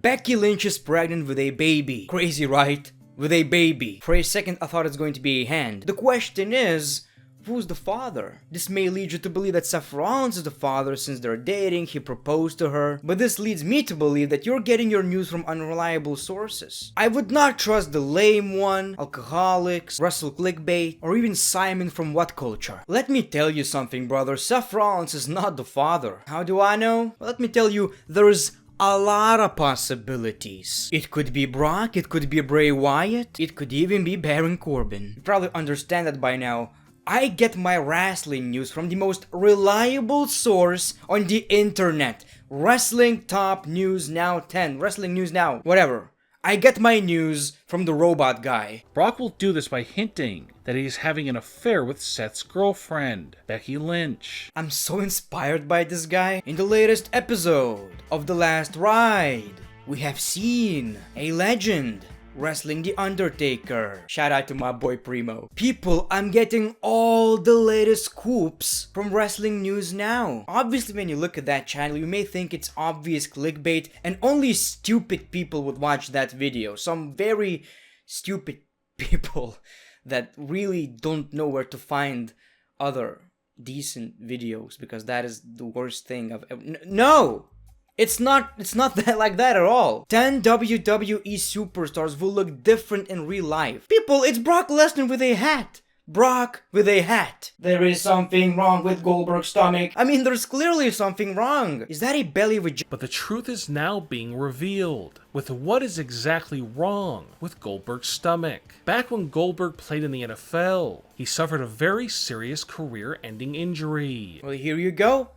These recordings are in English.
Becky Lynch is pregnant with a baby. Crazy, right? With a baby. For a second, I thought it's going to be a hand. The question is, who's the father? This may lead you to believe that Seth Rollins is the father since they're dating, he proposed to her. But this leads me to believe that you're getting your news from unreliable sources. I would not trust the lame one, alcoholics, Russell Clickbait, or even Simon from What Culture. Let me tell you something, brother. Seth Rollins is not the father. How do I know? Well, let me tell you, there's a lot of possibilities. It could be Brock, it could be Bray Wyatt, it could even be Baron Corbin. You probably understand that by now. I get my wrestling news from the most reliable source on the internet. Wrestling Top News Now 10. Wrestling News Now. Whatever. I get my news from the robot guy. Brock will do this by hinting that he's having an affair with Seth's girlfriend, Becky Lynch. I'm so inspired by this guy. In the latest episode of The Last Ride, we have seen a legend wrestling The Undertaker. Shout out to my boy Primo. People, I'm getting all the latest scoops from Wrestling News Now. Obviously, when you look at that channel, you may think it's obvious clickbait, and only stupid people would watch that video. Some very stupid people that really don't know where to find other decent videos, because that is the worst thing I've ever... No! It's not that like that at all. 10 WWE superstars will look different in real life. People, it's Brock Lesnar with a hat. Brock with a hat. There is something wrong with Goldberg's stomach. I mean, there's clearly something wrong. Is that a belly vagina? But the truth is now being revealed with what is exactly wrong with Goldberg's stomach. Back when Goldberg played in the NFL, he suffered a very serious career-ending injury. Well, here you go.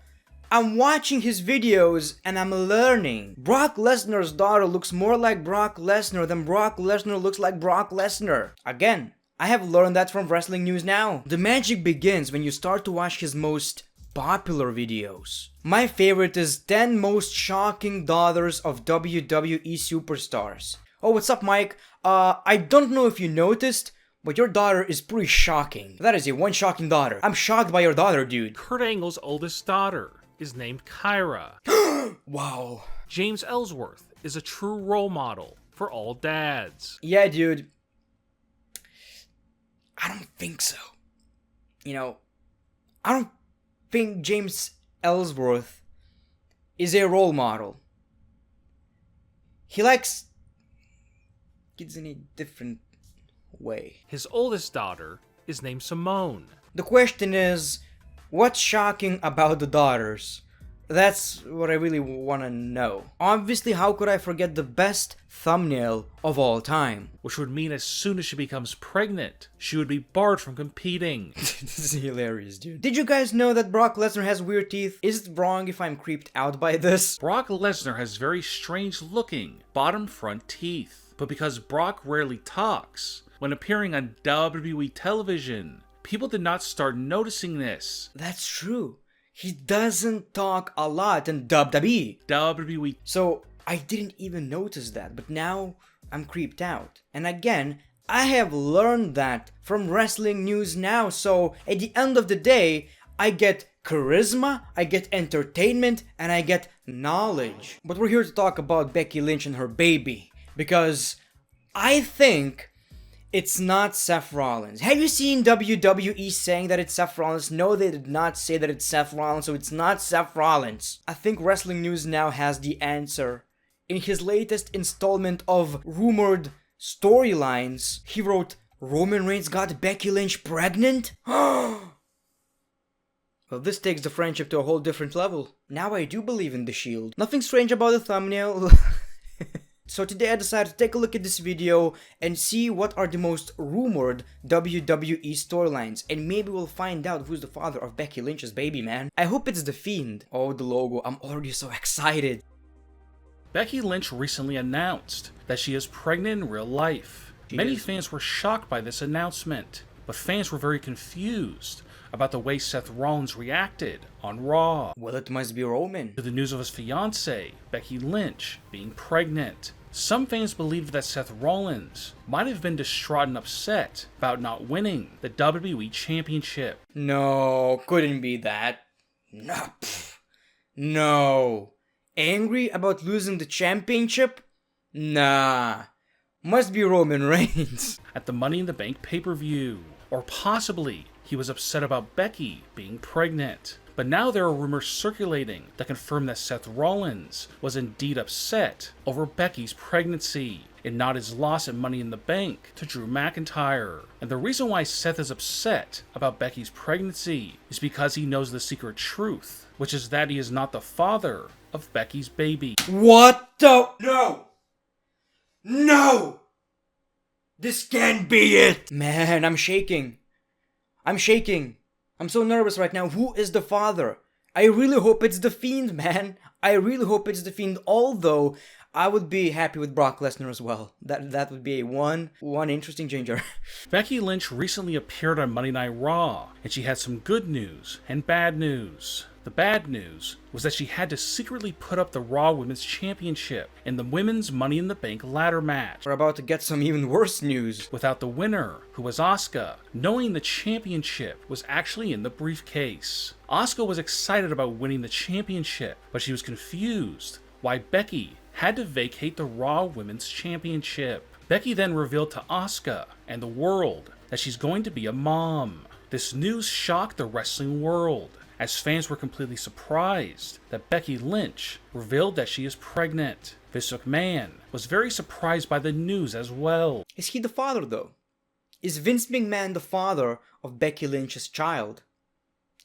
I'm watching his videos and I'm learning. Brock Lesnar's daughter looks more like Brock Lesnar than Brock Lesnar looks like Brock Lesnar. Again, I have learned that from Wrestling News Now. The magic begins when you start to watch his most popular videos. My favorite is 10 most shocking daughters of WWE superstars. Oh, what's up, Mike? I don't know if you noticed, but your daughter is pretty shocking. That is a one shocking daughter. I'm shocked by your daughter, dude. Kurt Angle's oldest daughter is named Kyra. Wow. James Ellsworth is a true role model for all dads. Yeah, dude. I don't think so. You know, I don't think James Ellsworth is a role model. He likes kids in a different way. His oldest daughter is named Simone. The question is, what's shocking about the daughters? That's what I really want to know. Obviously, how could I forget the best thumbnail of all time? Which would mean as soon as she becomes pregnant, she would be barred from competing. This is hilarious, dude. Did you guys know that Brock Lesnar has weird teeth? Is it wrong if I'm creeped out by this? Brock Lesnar has very strange looking bottom front teeth. But because Brock rarely talks, when appearing on WWE television, people did not start noticing this. That's true. He doesn't talk a lot in WWE. So I didn't even notice that, but now I'm creeped out. And again, I have learned that from Wrestling News Now, so at the end of the day, I get charisma, I get entertainment, and I get knowledge. But we're here to talk about Becky Lynch and her baby, because I think it's not Seth Rollins. Have you seen WWE saying that it's Seth Rollins? No, they did not say that it's Seth Rollins, so it's not Seth Rollins. I think Wrestling News Now has the answer. In his latest installment of rumored storylines, he wrote, Roman Reigns got Becky Lynch pregnant? Well, this takes the friendship to a whole different level. Now I do believe in the Shield. Nothing strange about the thumbnail. So today I decided to take a look at this video and see what are the most rumored WWE storylines, and maybe we'll find out who's the father of Becky Lynch's baby, man. I hope it's The Fiend. Oh, the logo. I'm already so excited. Becky Lynch recently announced that she is pregnant in real life. Many fans were shocked by this announcement, but fans were very confused about the way Seth Rollins reacted on Raw. Well, it must be Roman. To the news of his fiancée, Becky Lynch, being pregnant. Some fans believed that Seth Rollins might have been distraught and upset about not winning the WWE Championship. No, couldn't be that. No. No. Angry about losing the championship? Nah. Must be Roman Reigns. At the Money in the Bank pay-per-view. Or possibly he was upset about Becky being pregnant. But now there are rumors circulating that confirm that Seth Rollins was indeed upset over Becky's pregnancy and not his loss at Money in the Bank to Drew McIntyre. And the reason why Seth is upset about Becky's pregnancy is because he knows the secret truth, which is that he is not the father of Becky's baby. What the? No! No! This can't be it! Man, I'm shaking. I'm so nervous right now. Who is the father? I really hope it's The Fiend, man. I really hope it's The Fiend, although I would be happy with Brock Lesnar as well. That would be one interesting ginger. Becky Lynch recently appeared on Monday Night Raw, and she had some good news and bad news. The bad news was that she had to secretly put up the Raw Women's Championship in the Women's Money in the Bank ladder match. We're about to get some even worse news. Without the winner, who was Asuka, knowing the championship was actually in the briefcase. Asuka was excited about winning the championship, but she was confused why Becky had to vacate the Raw Women's Championship. Becky then revealed to Asuka and the world that she's going to be a mom. This news shocked the wrestling world, as fans were completely surprised that Becky Lynch revealed that she is pregnant. Vince McMahon was very surprised by the news as well. Is he the father, though? Is Vince McMahon the father of Becky Lynch's child?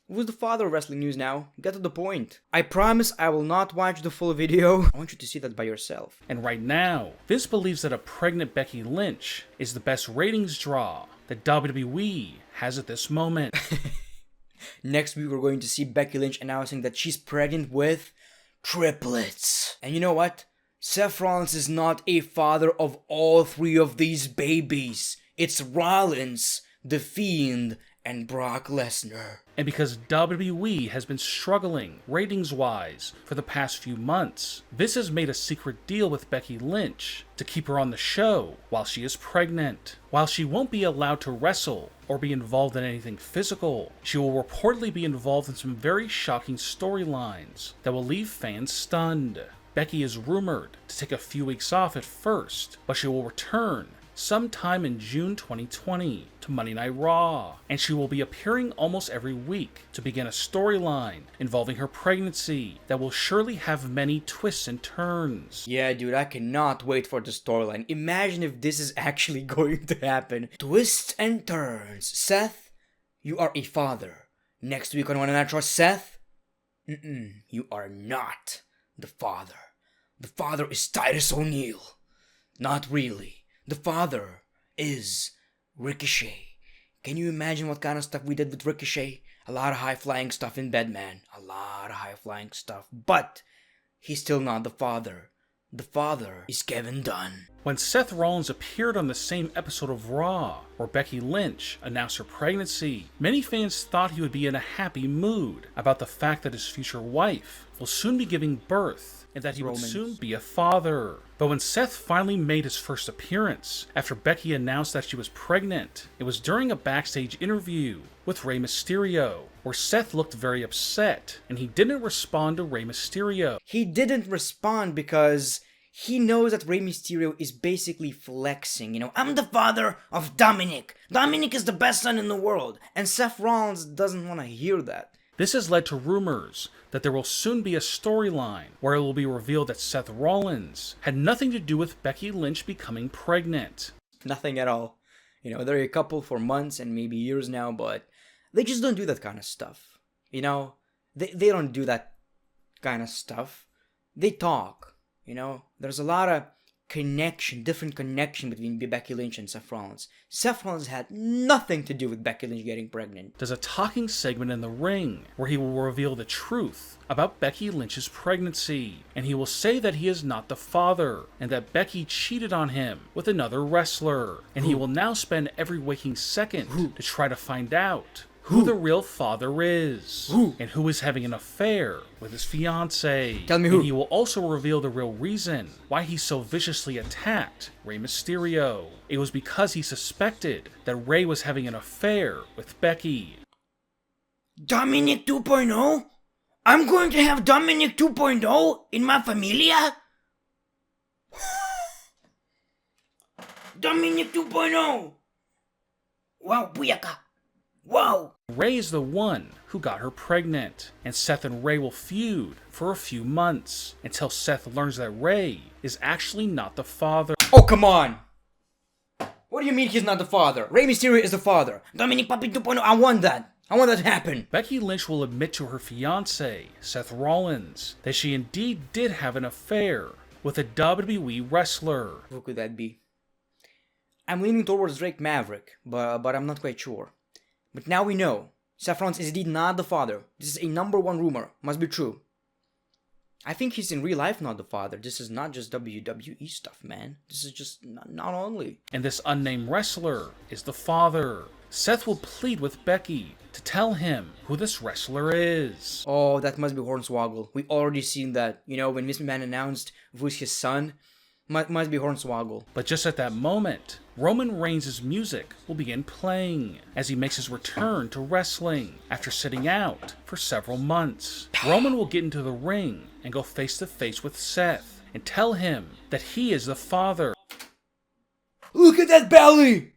Who's the father of wrestling news now? Get to the point. I promise I will not watch the full video. I want you to see that by yourself. And right now, Vince believes that a pregnant Becky Lynch is the best ratings draw that WWE has at this moment. Next week, we're going to see Becky Lynch announcing that she's pregnant with triplets. And you know what? Seth Rollins is not a father of all three of these babies. It's Rollins, The Fiend, and Brock Lesnar. And because WWE has been struggling ratings-wise for the past few months, Vince has made a secret deal with Becky Lynch to keep her on the show while she is pregnant. While she won't be allowed to wrestle or be involved in anything physical, she will reportedly be involved in some very shocking storylines that will leave fans stunned. Becky is rumored to take a few weeks off at first, but she will return sometime in June 2020 to Monday Night Raw, and she will be appearing almost every week to begin a storyline involving her pregnancy that will surely have many twists and turns. Yeah, dude, I cannot wait for the storyline. Imagine if this is actually going to happen. Twists and turns. Seth, you are a father. Next week on One Night Raw, Seth, you are not the father. The father is Titus O'Neil. Not really. The father is Ricochet. Can you imagine what kind of stuff we did with Ricochet? A lot of high-flying stuff in bed, man. A lot of high-flying stuff. But he's still not the father. The father is Kevin Dunn. When Seth Rollins appeared on the same episode of Raw, where Becky Lynch announced her pregnancy, many fans thought he would be in a happy mood about the fact that his future wife will soon be giving birth and that he would soon be a father. But when Seth finally made his first appearance after Becky announced that she was pregnant, it was during a backstage interview with Rey Mysterio, where Seth looked very upset and he didn't respond to Rey Mysterio. He didn't respond because he knows that Rey Mysterio is basically flexing. You know, I'm the father of Dominic. Dominic is the best son in the world. And Seth Rollins doesn't want to hear that. This has led to rumors that there will soon be a storyline where it will be revealed that Seth Rollins had nothing to do with Becky Lynch becoming pregnant. Nothing at all. You know, they're a couple for months and maybe years now, but they just don't do that kind of stuff. You know, they don't do that kind of stuff. They talk, you know. There's a lot of different connection between Becky Lynch and Seth Rollins. Seth Rollins had nothing to do with Becky Lynch getting pregnant. There's a talking segment in the ring where he will reveal the truth about Becky Lynch's pregnancy, and he will say that he is not the father, and that Becky cheated on him with another wrestler, and he will now spend every waking second to try to find out who the real father is, and who is having an affair with his fiancée. Tell me who. And he will also reveal the real reason why he so viciously attacked Rey Mysterio. It was because he suspected that Rey was having an affair with Becky. Dominic 2.0? I'm going to have Dominic 2.0 in my familia? Dominic 2.0! Wow, booyaka! Wow! Ray is the one who got her pregnant, and Seth and Ray will feud for a few months until Seth learns that Ray is actually not the father. Oh, come on! What do you mean he's not the father? Rey Mysterio is the father. Dominic Papi 2.0, I want that. I want that to happen. Becky Lynch will admit to her fiancé, Seth Rollins, that she indeed did have an affair with a WWE wrestler. Who could that be? I'm leaning towards Drake Maverick, but I'm not quite sure. But now we know. Seth Rollins is indeed not the father. This is a #1 rumor. Must be true. I think he's in real life not the father. This is not just WWE stuff, man. This is just not only. And this unnamed wrestler is the father. Seth will plead with Becky to tell him who this wrestler is. Oh, that must be Hornswoggle. We already seen that. You know, when Vince McMahon announced who's his son, must be Hornswoggle. But just at that moment, Roman Reigns' music will begin playing as he makes his return to wrestling after sitting out for several months. Roman will get into the ring and go face to face with Seth and tell him that he is the father. Look at that belly!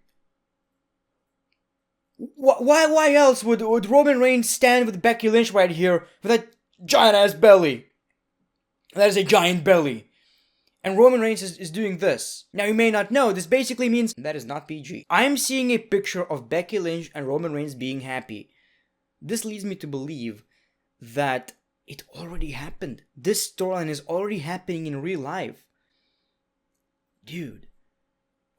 Why else would Roman Reigns stand with Becky Lynch right here with that giant ass belly? That is a giant belly. And Roman Reigns is doing this. Now you may not know, this basically means that is not PG. I'm seeing a picture of Becky Lynch and Roman Reigns being happy. This leads me to believe that it already happened. This storyline is already happening in real life. Dude.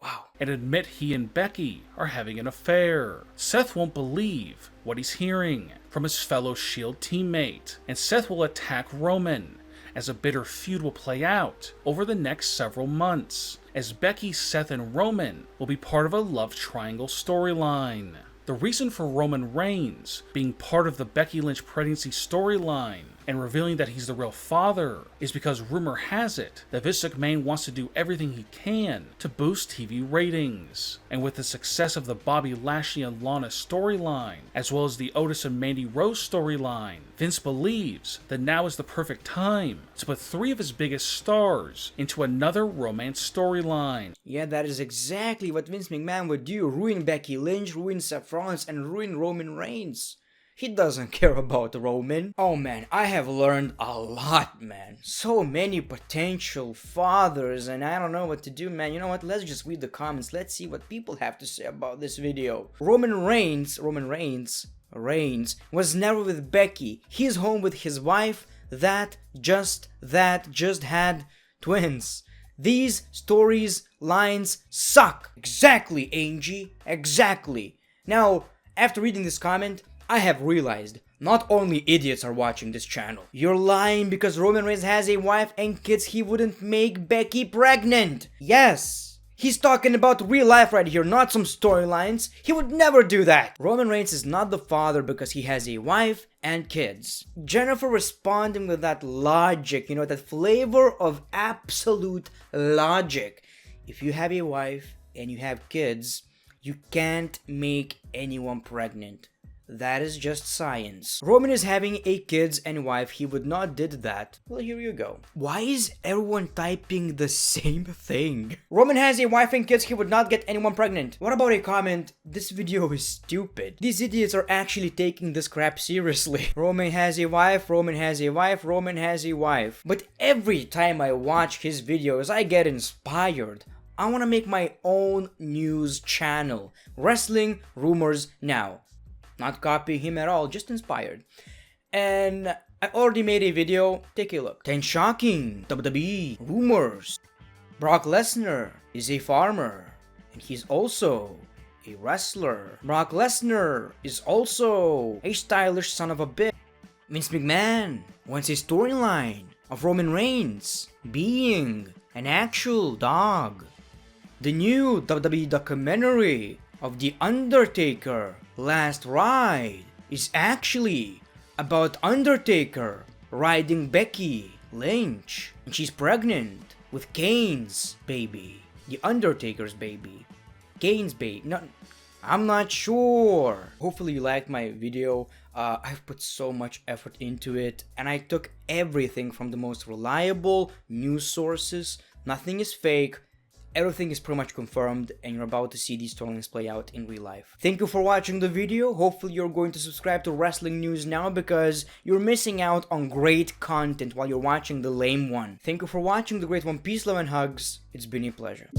Wow. And admit he and Becky are having an affair. Seth won't believe what he's hearing from his fellow Shield teammate, and Seth will attack Roman as a bitter feud will play out over the next several months, as Becky, Seth, and Roman will be part of a love triangle storyline. The reason for Roman Reigns being part of the Becky Lynch pregnancy storyline and revealing that he's the real father is because rumor has it that Vince McMahon wants to do everything he can to boost TV ratings. And with the success of the Bobby Lashley and Lana storyline, as well as the Otis and Mandy Rose storyline, Vince believes that now is the perfect time to put 3 of his biggest stars into another romance storyline. Yeah, that is exactly what Vince McMahon would do. Ruin Becky Lynch, ruin Seth Rollins, and ruin Roman Reigns. He doesn't care about Roman. Oh man, I have learned a lot, man. So many potential fathers, and I don't know what to do, man. You know what? Let's just read the comments. Let's see what people have to say about this video. Roman Reigns was never with Becky. He's home with his wife that just had twins. These lines suck. Exactly, Angie. Exactly. Now, after reading this comment, I have realized not only idiots are watching this channel. You're lying because Roman Reigns has a wife and kids. He wouldn't make Becky pregnant. Yes, he's talking about real life right here, not some storylines. He would never do that. Roman Reigns is not the father because he has a wife and kids. Jennifer responding with that logic, you know, that flavor of absolute logic. If you have a wife and you have kids, you can't make anyone pregnant. That is just science. Roman is having a kids and wife. He would not did that. Well, here you go. Why is everyone typing the same thing? Roman has a wife and kids. He would not get anyone pregnant. What about a comment? This video is stupid. These idiots are actually taking this crap seriously. Roman has a wife. Roman has a wife. Roman has a wife. But every time I watch his videos, I get inspired. I want to make my own news channel. Wrestling Rumors Now. Not copying him at all, just inspired. And I already made a video, take a look. 10 shocking WWE rumors. Brock Lesnar is a farmer, and he's also a wrestler. Brock Lesnar is also a stylish son of a bitch. Vince McMahon wants a storyline of Roman Reigns being an actual dog. The new WWE documentary of The Undertaker Last Ride is actually about Undertaker riding Becky Lynch, and she's pregnant with Kane's baby, The Undertaker's baby, Kane's baby. No, I'm not sure. Hopefully you liked my video. I've put so much effort into it, and I took everything from the most reliable news sources. Nothing is fake. everything is pretty much confirmed and you're about to see these storylines play out in real life. Thank you for watching the video. Hopefully you're going to subscribe to Wrestling News now because you're missing out on great content while you're watching the lame one. Thank you for watching The Great One. Peace, love, and hugs. It's been a pleasure.